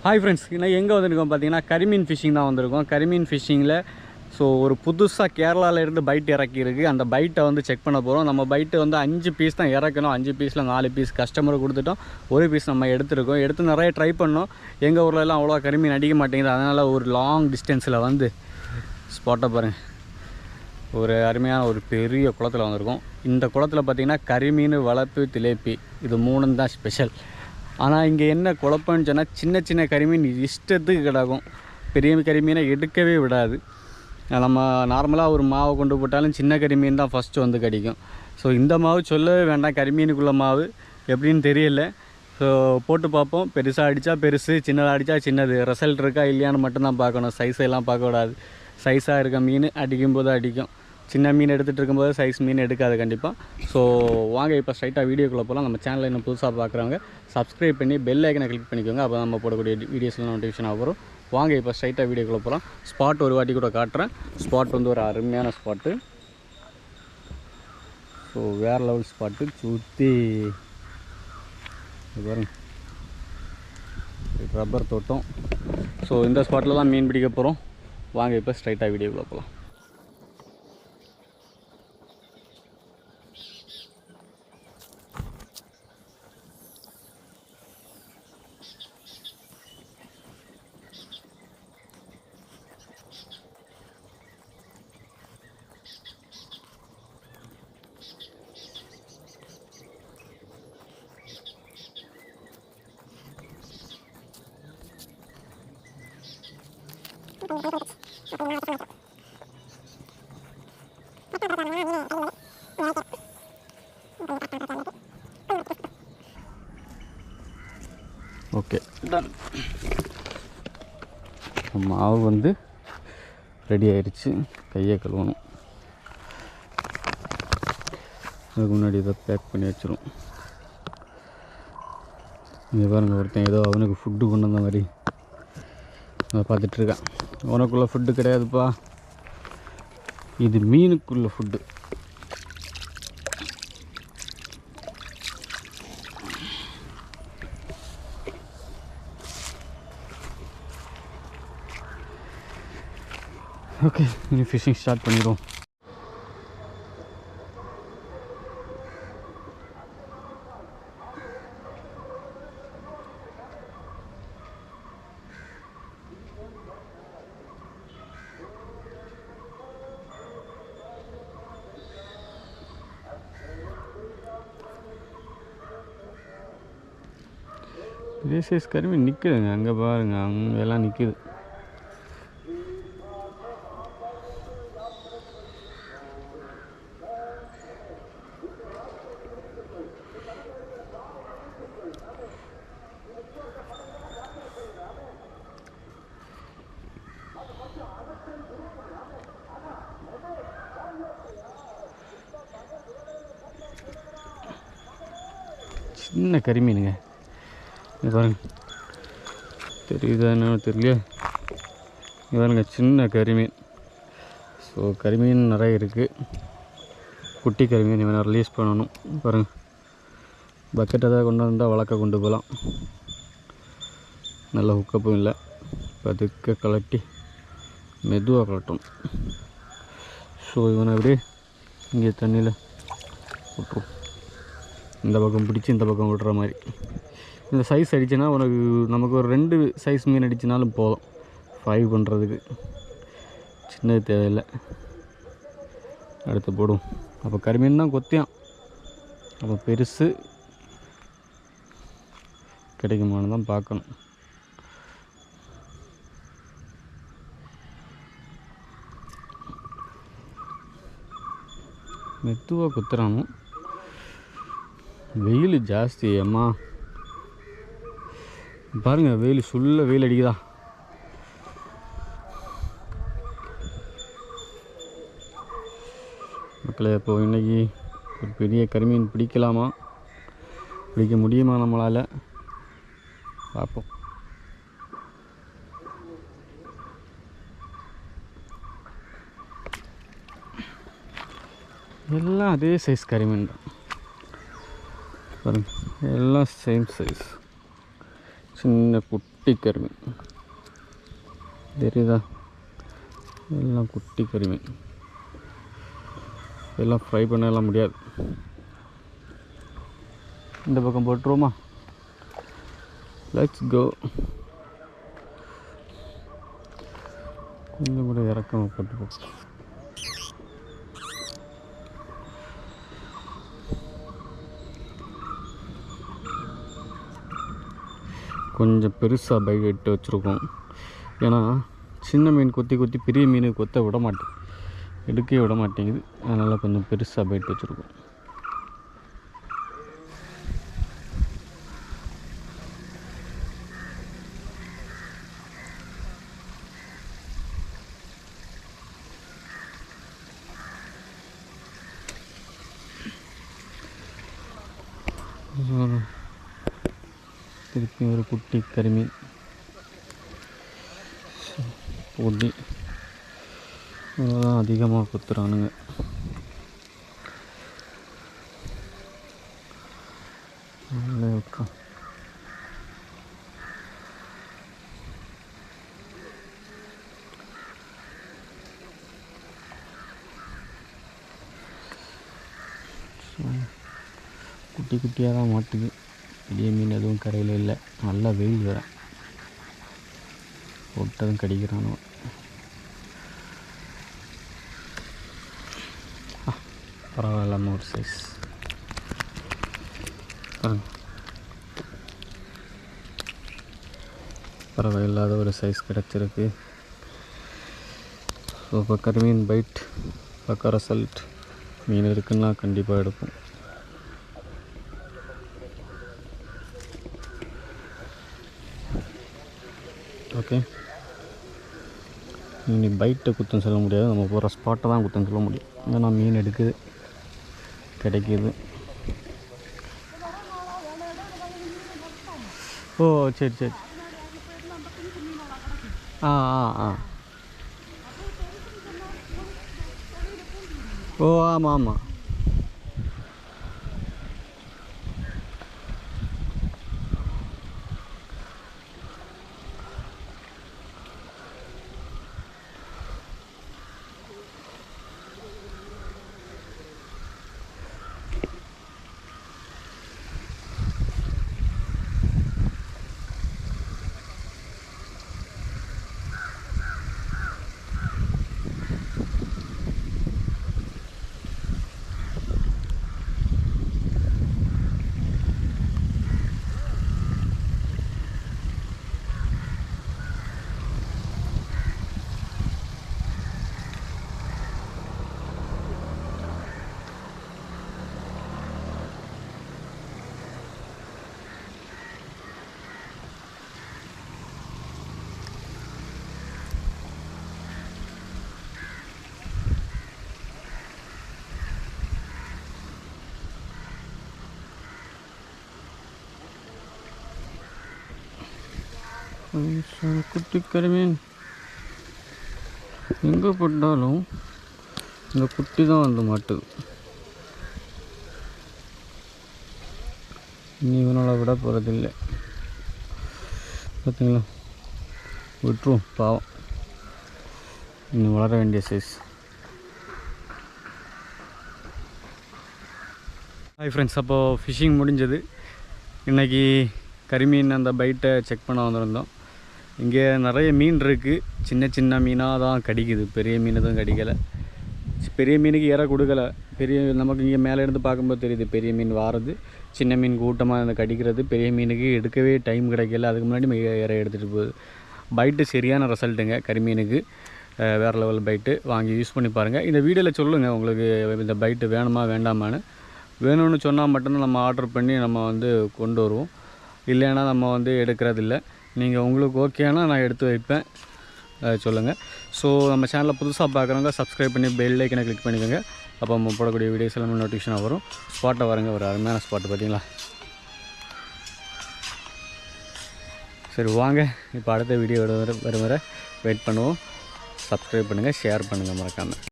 Hi friends, இன்னும் எங்கே வந்திருக்கோம் பார்த்தீங்கன்னா கரிமீன் ஃபிஷிங் தான் வந்திருக்கோம். கரிமீன் ஃபிஷிங்கில் ஒரு புதுசாக கேரளாவிலேருந்து பைட் இறக்கியிருக்கு. அந்த பைட்டை செக் பண்ண போகிறோம். நம்ம பைட்டு 5 பீஸ் தான் இறக்கணும். 5 பீஸில் 4 பீஸ் கஸ்டமருக்கு கொடுத்துட்டோம். ஒரு பீஸ் நம்ம எடுத்துருக்கோம். எடுத்து நிறைய ட்ரை பண்ணோம். எங்கள் ஊர்லலாம் அவ்வளோவா கரிமீன் அடிக்க மாட்டேங்குது. அதனால் ஒரு லாங் டிஸ்டன்ஸில் ஸ்பாட்டை பாருங்கள். ஒரு அருமையான ஒரு பெரிய குளத்தில் வந்திருக்கோம். இந்த குளத்தில் பார்த்திங்கன்னா கரிமீன், வளர்ப்பு, திலேப்பி இது 3 தான் ஸ்பெஷல். ஆனால் இங்கே என்ன குழப்பம்னு சொன்னால் சின்ன சின்ன கரிமீன் இஷ்டத்துக்கு கிடக்கும். பெரிய கரிமீனை எடுக்கவே விடாது. நம்ம நார்மலாக ஒரு மாவை கொண்டு போட்டாலும் சின்ன கரிமீன் தான் ஃபஸ்ட்டு கடிக்கும். ஸோ இந்த மாவு சொல்லவே வேண்டாம். கரிமீனுக்குள்ள மாவு எப்படின்னு தெரியல. ஸோ போட்டு பார்ப்போம். பெருசாக அடித்தா பெருசு, சின்னதாக அடித்தா சின்னது. ரிசல்ட் இருக்கா இல்லையான்னு மட்டும்தான் பார்க்கணும். சைஸெல்லாம் பார்க்கக்கூடாது. சைஸாக இருக்க மீன் அடிக்கும்போது அடிக்கும். சின்ன மீன் எடுத்துகிட்டு இருக்கும்போது சைஸ் மீன் எடுக்காது கண்டிப்பாக. ஸோ வாங்க இப்போ ஸ்ட்ரைட்டாக வீடியோக்குள்ளே போகலாம். நம்ம சேனலில் இன்னும் புதுசாக பார்க்குறவங்க சப்ஸ்கிரைப் பண்ணி பெல் ஐக்கனை கிளிக் பண்ணிக்கோங்க. அப்போ நம்ம போடக்கூடிய வீடியோஸ்லாம் நோட்டிஃபிகேஷன் ஆகும். வாங்க இப்போ ஸ்ட்ரைட்டாக வீடியோக்குள்ளே போகலாம். ஸ்பாட் ஒரு வாட்டி கூட காட்டுறேன். ஸ்பாட் ஒரு அருமையான ஸ்பாட்டு. ஸோ வேறு லெவல் ஸ்பாட்டு. சுற்றி பாருங்க, ரப்பர் தோட்டம். ஸோ இந்த ஸ்பாட்டில் தான் மீன் பிடிக்க போகிறோம். வாங்க இப்போ ஸ்ட்ரைட்டாக வீடியோக்குள்ளே போகலாம். Okay, ton. மாவு ரெடி ஆயிடுச்சு. கையை கழுவணும். அதுக்கு முன்னாடி இதை பேக் பண்ணி வச்சிரும். இங்கே பாருங்கள், ஒருத்தன் ஏதோ அவனுக்கு ஃபுட்டு கொண்டு வந்த மாதிரி அதை பார்த்துட்ருக்கான். உனக்குள்ளே ஃபுட்டு கிடையாதுப்பா, இது மீனுக்குள்ள ஃபுட்டு. ஓகே, இனி ஃபிஷிங் ஸ்டார்ட் பண்ணிடுவோம். பெரிய சைஸ் கருமீன் நிற்குதுங்க. அங்கே பாருங்கள், அங்கெல்லாம் நிற்குது. சின்ன கரிமீனுங்க. இது பாருங்க, தெரியுதா என்னன்னு தெரியல. இது பாருங்க, சின்ன கரிமீன். ஸோ கரிமீன் நிறைய இருக்குது. குட்டி கரிமீன் இவனை ரிலீஸ் பண்ணணும். பாருங்கள், பக்கெட்டை தான் கொண்டு வந்தால் வளர்க்க கொண்டு போகலாம். நல்ல ஹுக்கப்பும் இல்லை. பதுக்க கலட்டி மெதுவாக கலட்டணும். ஸோ இவனை அப்படியே இங்கே தண்ணியில் விட்டுரும். இந்த பக்கம் பிடிச்சி இந்த பக்கம் விடுற மாதிரி. இந்த சைஸ் அடிச்சுன்னா நமக்கு ஒரு 2 சைஸ் மீன் அடிச்சினாலும் போதும் ஃப்ரை பண்ணுறதுக்கு. சின்னது தேவையில்லை. அடுத்து போடும். அப்போ கரிமீன் தான் கொத்தியான். அப்போ பெருசு கிடைக்குமான்னு தான் பார்க்கணும். மெதுவாக குத்துறானோ. வெயில் ஜாஸ்தி அம்மா பாருங்கள். வெயில் அடிக்குதா. மக்களே, இப்போ இன்றைக்கி ஒரு பெரிய கரிமீன் பிடிக்கலாமா, பிடிக்க முடியுமா நம்மளால் பார்ப்போம். எல்லாம் அதே சைஸ் கரிமீன் தான் பாருங்கள். எல்லாம் சேம் சைஸ். சின்ன குட்டி கரிமீன் தெரியுதா, எல்லாம் குட்டி கரிமீன். எல்லாம் ஃப்ரை பண்ணலாம் முடியாது. இந்த பக்கம் போட்டுருவோமா? Let's go. கொஞ்சம் கூட இறக்கம் போட்டு கொஞ்சம் பெருசாக பைட் எடுத்து வச்சுருக்கோம். ஏன்னா சின்ன மீன் கொத்தி கொத்தி பெரிய மீன் கொத்த விட மாட்டேங்குது, எடுக்கவே விட மாட்டேங்குது. அதனால் கொஞ்சம் பெருசாக பைட் வச்சுருக்கோம். திருப்பி ஒரு குட்டி கரிமீன் பொடி அதெல்லாம் அதிகமாக குத்துறானுங்க. விட்டுறோம். குட்டி குட்டியாக தான் மாட்டுது. பெரிய மீன் எதுவும் கரையில் இல்லை. நல்லா வெயில் வேறு, போட்டதும் கடிக்கிறானோ. பரவாயில்லாமல் ஒரு சைஸ் பரவாயில்லாத ஒரு சைஸ் கிடச்சிருக்கு. ஸோ இப்போ கரிமீன் பைட் பக்கா ரிசல்ட். மீன் இருக்குன்னா கண்டிப்பாக எடுப்போம். ஓகே, இனி பைட்டை குத்தம் சொல்ல முடியாது, நம்ம போகிற ஸ்பாட்டை தான் குத்தம் சொல்ல முடியும். ஏன்னா மீன் எடுக்குது, கிடைக்கிது. ஓ சரி சரி. ஆ ஆ ஆ ஓ ஆமாம் ஆமாம். குட்டி கரிமீன் எங்கே போட்டாலும் இந்த குட்டி தான் வந்து மாட்டுது. இனி இவனால் விட போகிறதில்லை. பார்த்தீங்களா, விட்டுருவோம் பாவம், இன்னும் வளர வேண்டிய சைஸ். ஹாய் ஃப்ரெண்ட்ஸ், அப்போது ஃபிஷ்ஷிங் முடிஞ்சது. இன்றைக்கி கரிமீன் அந்த பைட்டை செக் பண்ண வந்திருந்தோம். இங்கே நிறைய மீன் இருக்குது. சின்ன சின்ன மீனாக தான் கடிக்குது, பெரிய மீன் எதுவும் கடிக்கலை. பெரிய மீனுக்கு இற கொடுக்கலை. நமக்கு இங்கே மேலே இருந்து பார்க்கும்போது தெரியுது பெரிய மீன் வாரது, சின்ன மீன் கூட்டமாக அந்த கடிக்கிறது. பெரிய மீனுக்கு எடுக்கவே டைம் கிடைக்கல, அதுக்கு முன்னாடி இற எடுத்துகிட்டு போகுது. பைட்டு சரியான ரிசல்ட்டுங்க. கரிமீனுக்கு வேறு லெவல் பைட்டு. வாங்கி யூஸ் பண்ணி பாருங்கள். இந்த வீடியோவில் சொல்லுங்கள் உங்களுக்கு இந்த பைட்டு வேணுமா வேண்டாமான்னு. வேணும்னு சொன்னால் மட்டும்தான் நம்ம ஆர்டர் பண்ணி நம்ம வந்து கொண்டு வருவோம். இல்லைன்னா நம்ம வந்து எடுக்கிறதில்ல. நீங்கள் உங்களுக்கு ஓகேனா நான் எடுத்து வைப்பேன், சொல்லுங்கள். ஸோ நம்ம சேனலில் புதுசாக பார்க்குறவங்க சப்ஸ்கிரைப் பண்ணி பெல் ஐக்கனை கிளிக் பண்ணிக்கோங்க. அப்போ நம்ம போடக்கூடிய வீடியோஸ் எல்லாமே நோட்டிஃபிகேஷனாக வரும். ஸ்பாட்டை வரங்க, ஒரு அருமையான ஸ்பாட்டு பார்த்தீங்களா. சரி வாங்க, இப்போ அடுத்த வீடியோ வர வெயிட் பண்ணுவோம். சப்ஸ்கிரைப் பண்ணுங்கள், ஷேர் பண்ணுங்கள் மறக்காமல்.